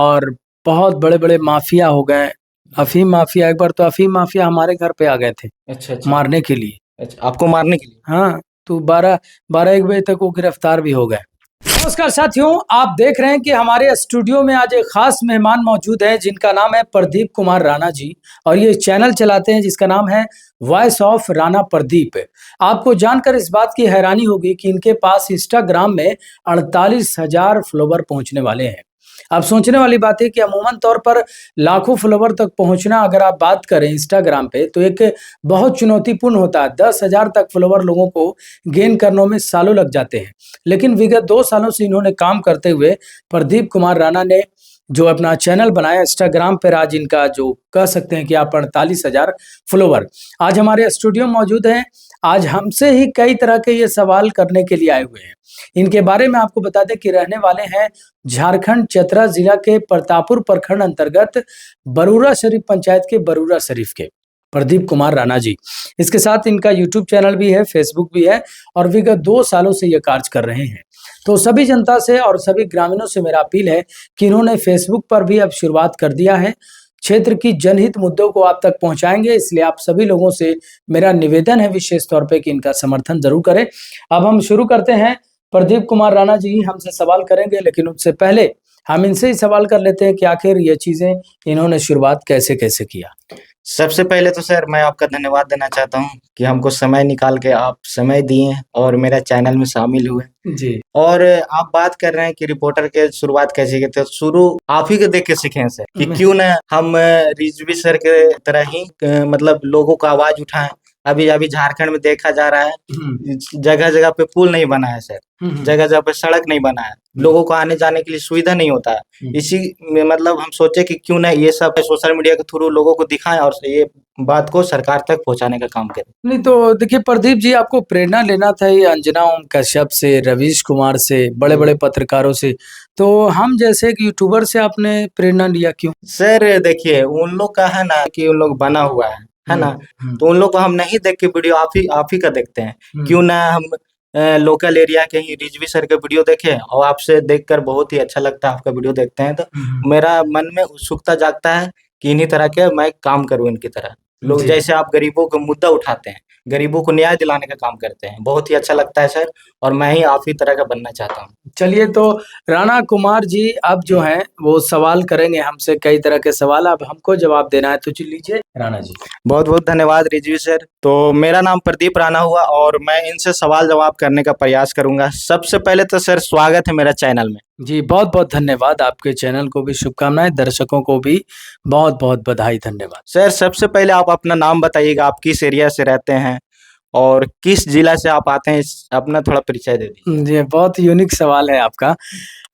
और बहुत बड़े-बड़े माफिया हो गए। अफ़ीम माफिया, एक बार तो अफ़ीम माफिया हमारे घर पे आ गए थे अच्छा, अच्छा। मारने के लिए। अच्छा, आपको मारने के लिए? हाँ, तो 12-1 बजे तक वो गिरफ्तार भी हो गए। नमस्कार साथियों, आप देख रहे हैं कि हमारे स्टूडियो में आज एक खास मेहमान मौजूद हैं जिनका नाम है प्रदीप कुमार राणा जी और ये चैनल चलाते हैं जिसका नाम है वॉइस ऑफ राणा प्रदीप। आपको जानकर इस बात की हैरानी होगी कि इनके पास इंस्टाग्राम में 48,000 फॉलोवर पहुंचने वाले हैं। अब सोचने वाली बात है कि अमूमन तौर पर लाखों फॉलोवर तक पहुंचना अगर आप बात करें इंस्टाग्राम पे तो एक बहुत चुनौतीपूर्ण होता है। 10,000 तक फॉलोवर लोगों को गेन करने में सालों लग जाते हैं। लेकिन विगत 2 सालों से इन्होंने काम करते हुए प्रदीप कुमार राणा ने जो अपना चैनल बनाया इंस्टाग्राम पर, आज इनका जो कह सकते हैं कि आप 48,000 फॉलोवर आज हमारे स्टूडियो में मौजूद हैं। आज हमसे ही कई तरह के ये सवाल करने के लिए आए हुए हैं। इनके बारे में आपको बता दें कि रहने वाले हैं झारखंड चतरा जिला के प्रतापपुर प्रखंड अंतर्गत बरूरा शरीफ पंचायत के बरूरा शरीफ के प्रदीप कुमार राणा जी। इसके साथ इनका यूट्यूब चैनल भी है, फेसबुक भी है और विगत 2 सालों से ये कार्य कर रहे हैं। तो सभी जनता से और सभी ग्रामीणों से मेरा अपील है कि इन्होंने फेसबुक पर भी अब शुरुआत कर दिया है। क्षेत्र की जनहित मुद्दों को आप तक पहुंचाएंगे, इसलिए आप सभी लोगों से मेरा निवेदन है विशेष तौर पे कि इनका समर्थन जरूर करें। अब हम शुरू करते हैं। प्रदीप कुमार राणा जी हमसे सवाल करेंगे, लेकिन उससे पहले हम इनसे ही सवाल कर लेते हैं कि आखिर ये चीजें इन्होंने शुरुआत कैसे-कैसे किया? सबसे पहले तो सर मैं आपका धन्यवाद देना चाहता हूँ कि हमको समय निकाल के आप समय दिए और मेरा चैनल में शामिल हुए। जी। और आप बात कर रहे हैं कि रिपोर्टर के शुरुआत कैसे की, तो शुरू आप ही को देख के सीखे हैं सर कि क्यों ना हम रिजवी सर के तरह ही मतलब लोगों को आवाज उठाएं। अभी झारखंड में देखा जा रहा है जगह-जगह पे पुल नहीं बना है सर, जगह-जगह पे सड़क नहीं बना है, लोगों को आने-जाने के लिए सुविधा नहीं होता है। इसी में मतलब हम सोचे कि क्यों ना ये सब सोशल मीडिया के थ्रू लोगों को दिखाएं और ये बात को सरकार तक पहुंचाने का काम करें। नहीं तो देखिए प्रदीप जी, आपको प्रेरणा लेना था ये अंजना ओम कश्यप से, रवीश कुमार से, बड़े-बड़े पत्रकारों से, तो हम जैसे एक यूट्यूबर से आपने प्रेरणा लिया क्यों? सर देखिए, उन लोग का है ना कि उन लोग बना हुआ है ना? तो उन लोग को हम नहीं देख के वीडियो आप ही का देखते हैं। क्यों ना हम लोकल एरिया के ही रिजवी सर के वीडियो देखें और आपसे देखकर बहुत ही अच्छा लगता है, आपका वीडियो देखते हैं तो मेरा मन में उत्सुकता जागता है कि इन्हीं तरह के मैं काम करूँ इनकी तरह। लोग जैसे आप गरीबों का मुद्दा उठाते हैं, गरीबों को न्याय दिलाने का काम करते हैं, बहुत ही अच्छा लगता है सर और मैं ही आप ही तरह का बनना चाहता हूँ। चलिए तो राणा कुमार जी अब जो हैं वो सवाल करेंगे हमसे, कई तरह के सवाल, अब हमको जवाब देना है तो लीजिए राणा जी। बहुत-बहुत धन्यवाद रिजवी सर। तो मेरा नाम प्रदीप राणा हुआ और मैं इनसे सवाल जवाब करने का प्रयास करूँगा। सबसे पहले तो सर स्वागत है मेरा चैनल में। जी, बहुत-बहुत धन्यवाद। आपके चैनल को भी शुभकामनाएँ, दर्शकों को भी बहुत-बहुत बधाई, धन्यवाद। सर सबसे पहले आप अपना नाम बताइएगा, आप किस एरिया से रहते हैं और किस जिला से आप आते हैं, अपना थोड़ा परिचय दे दीजिए। जी, बहुत यूनिक सवाल है आपका।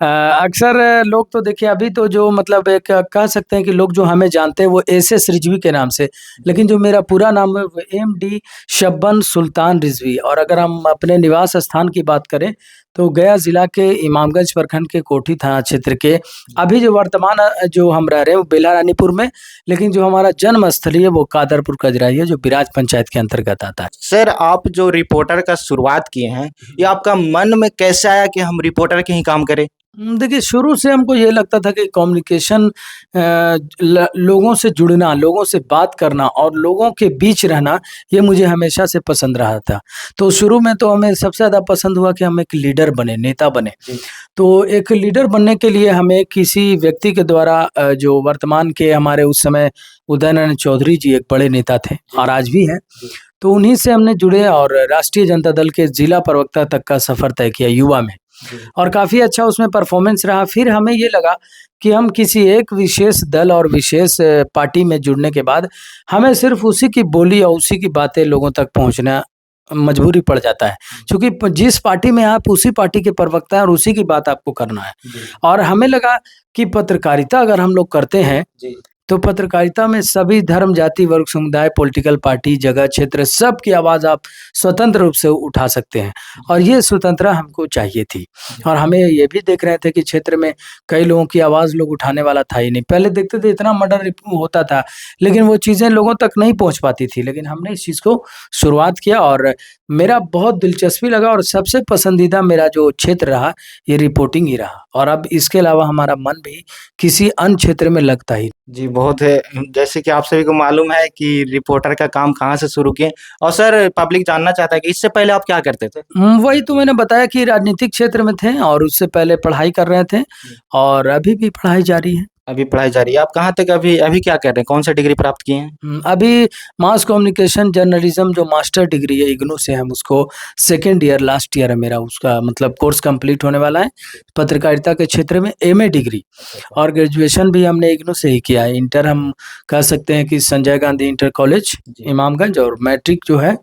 अक्सर लोग तो देखिए अभी तो जो मतलब एक कह सकते हैं कि लोग जो हमें जानते हैं वो एसएस रिजवी के नाम से, लेकिन जो मेरा पूरा नाम है वो एमडी शब्बन सुल्तान रिजवी। और अगर हम अपने निवास स्थान की बात करें तो गया जिला के इमामगंज प्रखंड के कोठी थाना क्षेत्र के अभी जो वर्तमान जो हम रह रहे हैं वो बेला रानीपुर में, लेकिन जो हमारा जन्म स्थली है वो कादरपुर कजराई है जो बिराज पंचायत के अंतर्गत आता है। सर आप जो रिपोर्टर का शुरुआत किए हैं, ये आपका मन में कैसे आया कि हम रिपोर्टर के ही काम करें? देखिए शुरू से हमको ये लगता था कि कम्युनिकेशन लोगों से जुड़ना, लोगों से बात करना और लोगों के बीच रहना, ये मुझे हमेशा से पसंद रहा था। तो शुरू में तो हमें सबसे ज़्यादा पसंद हुआ कि हम एक लीडर बने, नेता बने। तो एक लीडर बनने के लिए हमें किसी व्यक्ति के द्वारा जो वर्तमान के हमारे उस समय उदयनारायण चौधरी जी एक बड़े नेता थे और आज भी हैं, तो उन्हीं से हमने जुड़े और राष्ट्रीय जनता दल के जिला प्रवक्ता तक का सफ़र तय किया युवा में और काफ़ी अच्छा उसमें परफॉर्मेंस रहा। फिर हमें ये लगा कि हम किसी एक विशेष दल और विशेष पार्टी में जुड़ने के बाद हमें सिर्फ उसी की बोली और उसी की बातें लोगों तक पहुंचना मजबूरी पड़ जाता है, क्योंकि जिस पार्टी में आप उसी पार्टी के प्रवक्ता हैं और उसी की बात आपको करना है। और हमें लगा कि पत्रकारिता अगर हम लोग करते हैं तो पत्रकारिता में सभी धर्म, जाति, वर्ग, समुदाय, पॉलिटिकल पार्टी, जगह, क्षेत्र, सबकी आवाज़ आप स्वतंत्र रूप से उठा सकते हैं और ये स्वतंत्रता हमको चाहिए थी। और हमें ये भी देख रहे थे कि क्षेत्र में कई लोगों की आवाज़ लोग उठाने वाला था ही नहीं। पहले देखते थे इतना मर्डर होता था, लेकिन वो चीज़ें लोगों तक नहीं पहुँच पाती थी, लेकिन हमने इस चीज़ को शुरुआत किया और मेरा बहुत दिलचस्पी लगा और सबसे पसंदीदा मेरा जो क्षेत्र रहा ये रिपोर्टिंग ही रहा और अब इसके अलावा हमारा मन भी किसी अन्य क्षेत्र में लगता ही जी बहुत है। जैसे कि आप सभी को मालूम है कि रिपोर्टर का काम कहाँ से शुरू किए, और सर पब्लिक जानना चाहता है कि इससे पहले आप क्या करते थे? वही तो मैंने बताया कि राजनीतिक क्षेत्र में थे और उससे पहले पढ़ाई कर रहे थे और अभी भी पढ़ाई जारी है। अभी पढ़ाई जारी है। आप कहाँ तक अभी अभी क्या कर रहे हैं? कौन सा डिग्री प्राप्त किए हैं? अभी मास कम्युनिकेशन जर्नलिज्म जो मास्टर डिग्री है इग्नू से, हम उसको सेकेंड ईयर लास्ट ईयर है मेरा, उसका मतलब कोर्स कंप्लीट होने वाला है पत्रकारिता के क्षेत्र में, एमए डिग्री। और ग्रेजुएशन भी हमने इग्नू से ही किया है। इंटर हम कह सकते हैं कि संजय गांधी इंटर कॉलेज इमामगंज, और मैट्रिक जो है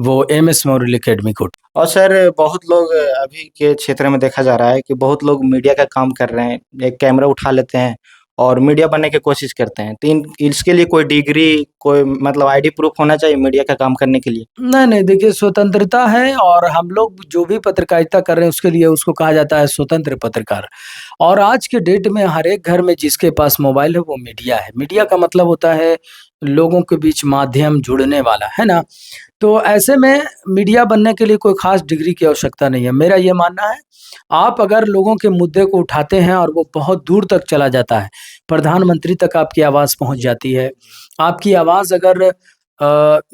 वो एमएस मेमोरियल एकेडमी कोट। और सर बहुत लोग अभी के क्षेत्र में देखा जा रहा है कि बहुत लोग मीडिया का काम कर रहे हैं, एक कैमरा उठा लेते हैं और मीडिया बनने की कोशिश करते हैं। तो इसके लिए कोई डिग्री, कोई मतलब आईडी प्रूफ होना चाहिए मीडिया का काम करने के लिए? नहीं नहीं, देखिए स्वतंत्रता है और हम लोग जो भी पत्रकारिता कर रहे हैं उसके लिए उसको कहा जाता है स्वतंत्र पत्रकार। और आज के डेट में हर एक घर में जिसके पास मोबाइल है वो मीडिया है। मीडिया का मतलब होता है लोगों के बीच माध्यम, जुड़ने वाला, है ना। तो ऐसे में मीडिया बनने के लिए कोई खास डिग्री की आवश्यकता नहीं है। मेरा ये मानना है, आप अगर लोगों के मुद्दे को उठाते हैं और वो बहुत दूर तक चला जाता है, प्रधानमंत्री तक आपकी आवाज़ पहुंच जाती है, आपकी आवाज़ अगर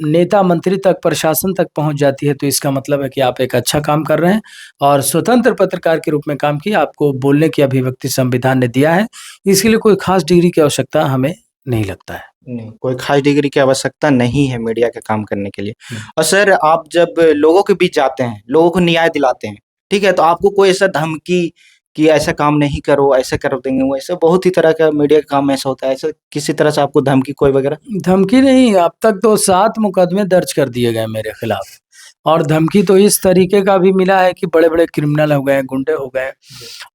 नेता मंत्री तक, प्रशासन तक पहुंच जाती है, तो इसका मतलब है कि आप एक अच्छा काम कर रहे हैं और स्वतंत्र पत्रकार के रूप में काम किया। आपको बोलने की अभिव्यक्ति संविधान ने दिया है, इसके लिए कोई खास डिग्री की आवश्यकता हमें नहीं लगता है। नहीं, कोई खास डिग्री की आवश्यकता नहीं है मीडिया का काम करने के लिए। और सर आप जब लोगों के बीच जाते हैं, लोगों को न्याय दिलाते हैं, ठीक है, तो आपको कोई ऐसा धमकी कि ऐसा काम नहीं करो, ऐसा कर देंगे, वो ऐसा बहुत ही तरह का मीडिया का काम ऐसा होता है, ऐसा किसी तरह से आपको धमकी कोई वगैरह? धमकी नहीं, अब तक तो 7 मुकदमे दर्ज कर दिए गए मेरे खिलाफ। और धमकी तो इस तरीके का भी मिला है कि बड़े बड़े क्रिमिनल हो गए, गुंडे हो गए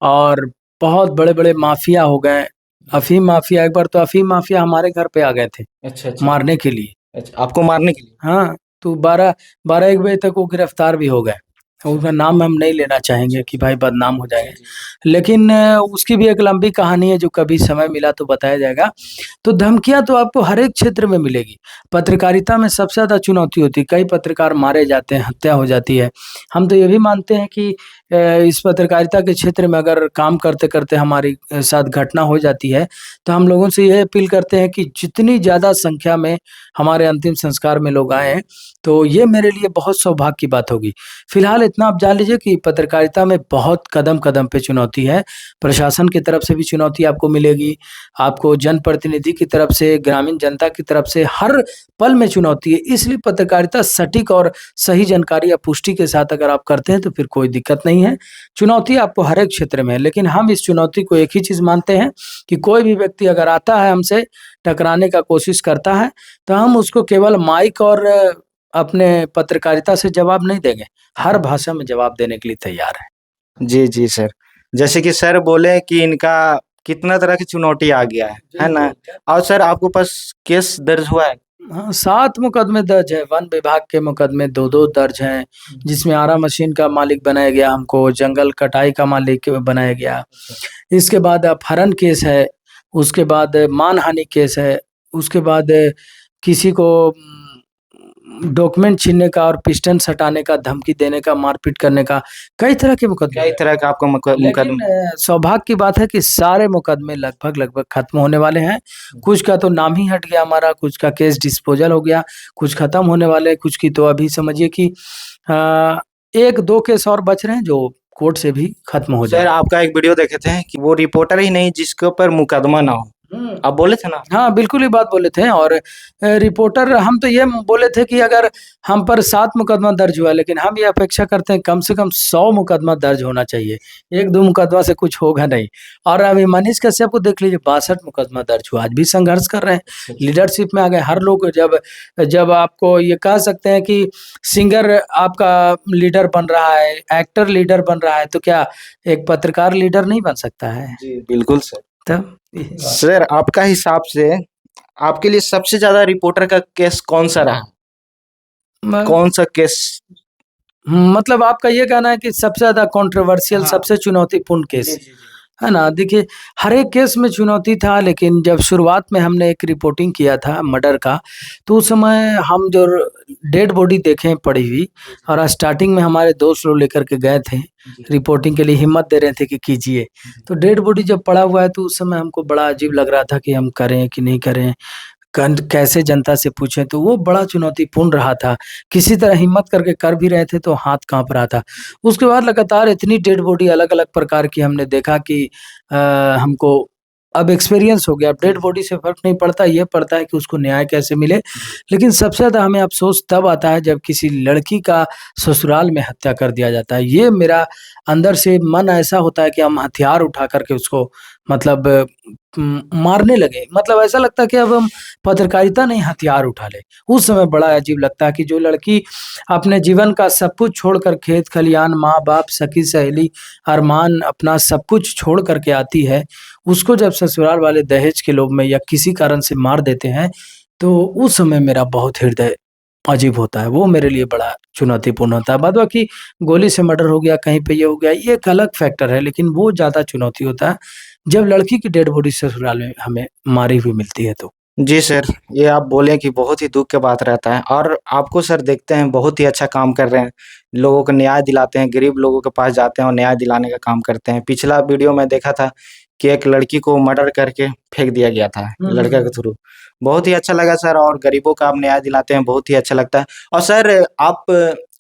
और बहुत बड़े बड़े माफिया हो गए। अफीम माफिया, एक बार तो अफीम माफिया हमारे घर पे आ गए थे अच्छा अच्छा। मारने के लिए। अच्छा, आपको मारने के लिए? हाँ, तो 12-1 बजे तक वो गिरफ्तार भी हो गए। उनका नाम हम नहीं लेना चाहेंगे कि भाई बदनाम हो जाएंगे, लेकिन उसकी भी एक लंबी कहानी है जो कभी समय मिला तो बताया जाएगा। तो धमकियां तो आपको हर एक क्षेत्र में मिलेगी। पत्रकारिता में सबसे ज़्यादा चुनौती होती है, कई पत्रकार मारे जाते हैं, हत्या हो जाती है। हम तो ये भी मानते हैं कि इस पत्रकारिता के क्षेत्र में अगर काम करते करते हमारी साथ घटना हो जाती है, तो हम लोगों से यह अपील करते हैं कि जितनी ज़्यादा संख्या में हमारे अंतिम संस्कार में लोग आएँ, तो ये मेरे लिए बहुत सौभाग्य की बात होगी। फिलहाल इतना आप जान लीजिए कि पत्रकारिता में बहुत कदम-कदम पे चुनौती है। प्रशासन की तरफ से भी चुनौती आपको मिलेगी, आपको जनप्रतिनिधि की तरफ से, ग्रामीण जनता की तरफ से, हर पल में चुनौती है। इसलिए पत्रकारिता सटीक और सही जानकारी या पुष्टि के साथ अगर आप करते हैं तो फिर कोई दिक्कत नहीं है। चुनौती आपको हर एक क्षेत्र में है, लेकिन हम इस चुनौती को एक ही चीज़ मानते हैं कि कोई भी व्यक्ति अगर आता है हमसे टकराने का कोशिश करता है, तो हम उसको केवल माइक और अपने पत्रकारिता से जवाब नहीं देंगे, हर भाषा में जवाब देने के लिए तैयार हैं। जी, जी सर। जैसे कि सर बोले कि इनका कितना तरह की चुनौती आ गया है ना? और सर आपके पास केस दर्ज हुआ है? हाँ, 7 मुकदमे दर्ज है। वन विभाग के मुकदमे 2-2 दर्ज हैं, जिसमें आरा मशीन का मालिक बनाया गया हमको, जंगल कटाई का मालिक बनाया गया। इसके बाद अपहरण केस है, उसके बाद मानहानि केस है, उसके बाद किसी को डॉक्यूमेंट छीनने का और पिस्टन सटाने का, धमकी देने का, मारपीट करने का, कई तरह के मुकदमे कई हैं। तरह का आपका लेकिन मुकदमा? सौभाग्य की बात है कि सारे मुकदमे लगभग खत्म होने वाले हैं। कुछ का तो नाम ही हट गया हमारा, कुछ का केस डिस्पोजल हो गया, कुछ खत्म होने वाले हैं, कुछ की तो अभी समझिए कि 1-2 केस और बच रहे हैं जो कोर्ट से भी खत्म हो सर जाएंगे। आपका एक वीडियो देखे थे कि वो रिपोर्टर ही नहीं जिसके ऊपर मुकदमा ना हो, आप बोले थे ना? हाँ, बिल्कुल ये बात बोले थे। और रिपोर्टर, हम तो ये बोले थे कि अगर हम पर 7 मुकदमा दर्ज हुआ, लेकिन हम ये अपेक्षा करते हैं कम से कम 100 मुकदमा दर्ज होना चाहिए। 1-2 मुकदमा से कुछ होगा नहीं। और अभी मनीष कश्यप को देख लीजिए, 62 मुकदमा दर्ज हुआ, आज भी संघर्ष कर रहे हैं, लीडरशिप में आ गए। हर लोग जब जब आपको ये कह सकते हैं कि सिंगर आपका लीडर बन रहा है, एक्टर लीडर बन रहा है, तो क्या एक पत्रकार लीडर नहीं बन सकता है? जी, बिल्कुल सर। तब सर आपका हिसाब से आपके लिए सबसे ज़्यादा रिपोर्टर का केस कौन-सा रहा? म कौन-सा केस? मतलब आपका ये कहना है कि सबसे ज़्यादा कंट्रोवर्शियल, हाँ। सबसे चुनौतीपूर्ण केस। जी, जी, जी। है ना? देखिए, हर एक केस में चुनौती था, लेकिन जब शुरुआत में हमने एक रिपोर्टिंग किया था मर्डर का, तो उस समय हम जो डेड बॉडी देखे पड़ी हुई, और स्टार्टिंग में हमारे दोस्त लोग लेकर के गए थे, रिपोर्टिंग के लिए हिम्मत दे रहे थे कि कीजिए। तो डेड बॉडी जब पड़ा हुआ है, तो उस समय हमको बड़ा अजीब लग रहा था कि हम करें कि नहीं करें? कैसे जनता से पूछें? तो वो बड़ा चुनौतीपूर्ण रहा था। किसी तरह हिम्मत करके कर भी रहे थे, तो हाथ काँप रहा था। उसके बाद लगातार इतनी डेड बॉडी अलग-अलग प्रकार की हमने देखा कि अ, हमको अब एक्सपीरियंस हो गया। अब डेड बॉडी से फ़र्क नहीं पड़ता, ये पड़ता है कि उसको न्याय कैसे मिले। लेकिन सबसे ज़्यादा हमें अफ़सोस तब आता है जब किसी लड़की का ससुराल में हत्या कर दिया जाता है। ये मेरा अंदर से मन ऐसा होता है कि हम हथियार उठा कर के उसको मतलब मारने लगे। मतलब ऐसा लगता है कि अब हम पत्रकारिता नहीं, हथियार उठा लें। उस समय बड़ा अजीब लगता है कि जो लड़की अपने जीवन का सब कुछ छोड़कर खेत-खलियान, माँ-बाप, सखी-सहेली, अरमान अपना सब कुछ छोड़ कर के आती है, उसको जब ससुराल वाले दहेज के लोभ में या किसी कारण से मार देते हैं, तो उस समय मेरा बहुत हृदय अजीब होता है। वो मेरे लिए बड़ा चुनौतीपूर्ण होता है। बाद बाकी गोली से मर्डर हो गया, कहीं पे ये हो गया, ये एक अलग फैक्टर है, लेकिन वो ज़्यादा चुनौती होता है, जब लड़की की डेड बॉडी ससुराल में हमें मारी हुई मिलती है तो। जी सर, ये आप बोले कि बहुत ही दुःख की बात रहता है और आपको सर देखते हैं बहुत ही अच्छा काम कर रहे हैं। लोगों को न्याय दिलाते हैं, गरीब लोगों के पास जाते हैं और न्याय दिलाने का काम करते हैं। पिछला वीडियो में देखा था कि एक लड़की को मर्डर करके फेंक दिया गया था हुँ, हुँ, लड़का के हुँ। थ्रू। बहुत ही अच्छा लगा सर और गरीबों का आप न्याय दिलाते हैं, बहुत ही अच्छा लगता है। और सर आप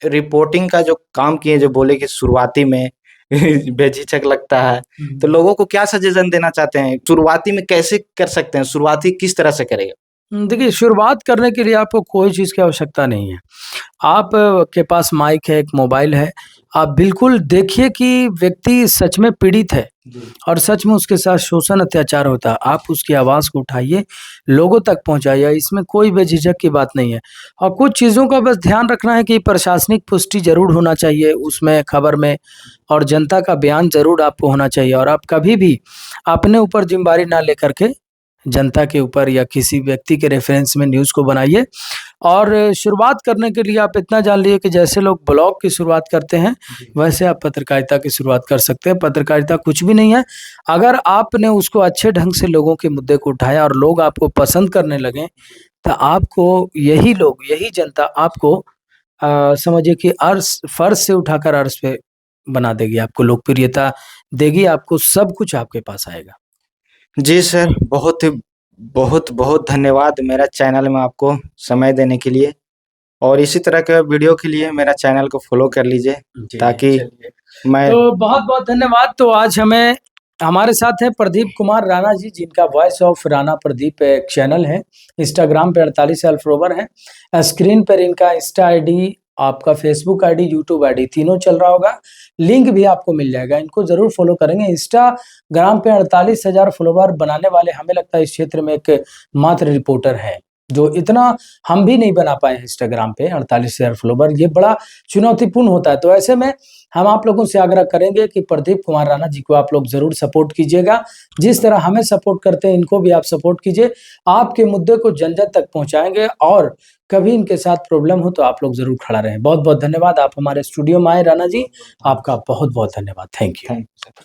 रिपोर्टिंग का जो काम किए, जो बोले कि शुरुआती में बेझिझक लगता है, तो हुँ। लोगों को क्या सजेशन देना चाहते हैं? शुरुआती में कैसे कर सकते हैं? शुरुआती किस तरह से करें? देखिए, शुरुआत करने के लिए आपको कोई चीज़ की आवश्यकता नहीं है। आप के पास माइक है, एक मोबाइल है, आप बिल्कुल देखिए कि व्यक्ति सच में पीड़ित है और सच में उसके साथ शोषण अत्याचार होता है। आप उसकी आवाज़ को उठाइए, लोगों तक पहुँचाइए, इसमें कोई बेझिझक की बात नहीं है। और कुछ चीज़ों का बस ध्यान रखना है कि प्रशासनिक पुष्टि ज़रूर होना चाहिए उसमें, खबर में, और जनता का बयान ज़रूर आपको होना चाहिए। और आप कभी भी अपने ऊपर ज़िम्मेदारी ना लेकर के जनता के ऊपर या किसी व्यक्ति के रेफ़रेंस में न्यूज़ को बनाइए। और शुरुआत करने के लिए आप इतना जान लीजिए कि जैसे लोग ब्लॉग की शुरुआत करते हैं, वैसे आप पत्रकारिता की शुरुआत कर सकते हैं। पत्रकारिता कुछ भी नहीं है, अगर आपने उसको अच्छे ढंग से लोगों के मुद्दे को उठाया और लोग आपको पसंद करने लगें, तो आपको यही लोग, यही जनता आपको समझिए कि अर्श फर्श से उठाकर अर्श पे बना देगी, आपको लोकप्रियता देगी, आपको सब कुछ आपके पास आएगा। जी सर, बहुत-बहुत धन्यवाद मेरा चैनल में आपको समय देने के लिए और इसी तरह के वीडियो के लिए मेरा चैनल को फ़ॉलो कर लीजिए जी, ताकि चलिए। मैं तो बहुत-बहुत धन्यवाद। तो आज हमारे साथ हैं प्रदीप कुमार राणा जी, जिनका वॉइस ऑफ राणा प्रदीप एक चैनल है। इंस्टाग्राम पे 48,000 फॉलोवर हैं। स्क्रीन पर इनका इंस्टा आईडी, आपका फेसबुक आईडी, यूट्यूब आईडी तीनों चल रहा होगा। लिंक भी आपको मिल जाएगा, इनको ज़रूर फॉलो करेंगे। इंस्टाग्राम पे 48,000 फॉलोवर बनाने वाले हमें लगता है इस क्षेत्र में एक मात्र रिपोर्टर हैं, जो इतना हम भी नहीं बना पाए हैं इंस्टाग्राम पे 48,000 फॉलोवर। ये बड़ा चुनौतीपूर्ण होता है। तो ऐसे में हम आप लोगों से आग्रह करेंगे कि प्रदीप कुमार राणा जी को आप लोग ज़रूर सपोर्ट कीजिएगा। जिस तरह हमें सपोर्ट करते हैं, इनको भी आप सपोर्ट कीजिए। आपके मुद्दे को जन-जन तक पहुँचाएँगे और कभी इनके साथ प्रॉब्लम हो तो आप लोग ज़रूर खड़ा रहें। बहुत-बहुत धन्यवाद। आप हमारे स्टूडियो में आए राणा जी, आपका बहुत-बहुत धन्यवाद। Thank you. Thank you sir.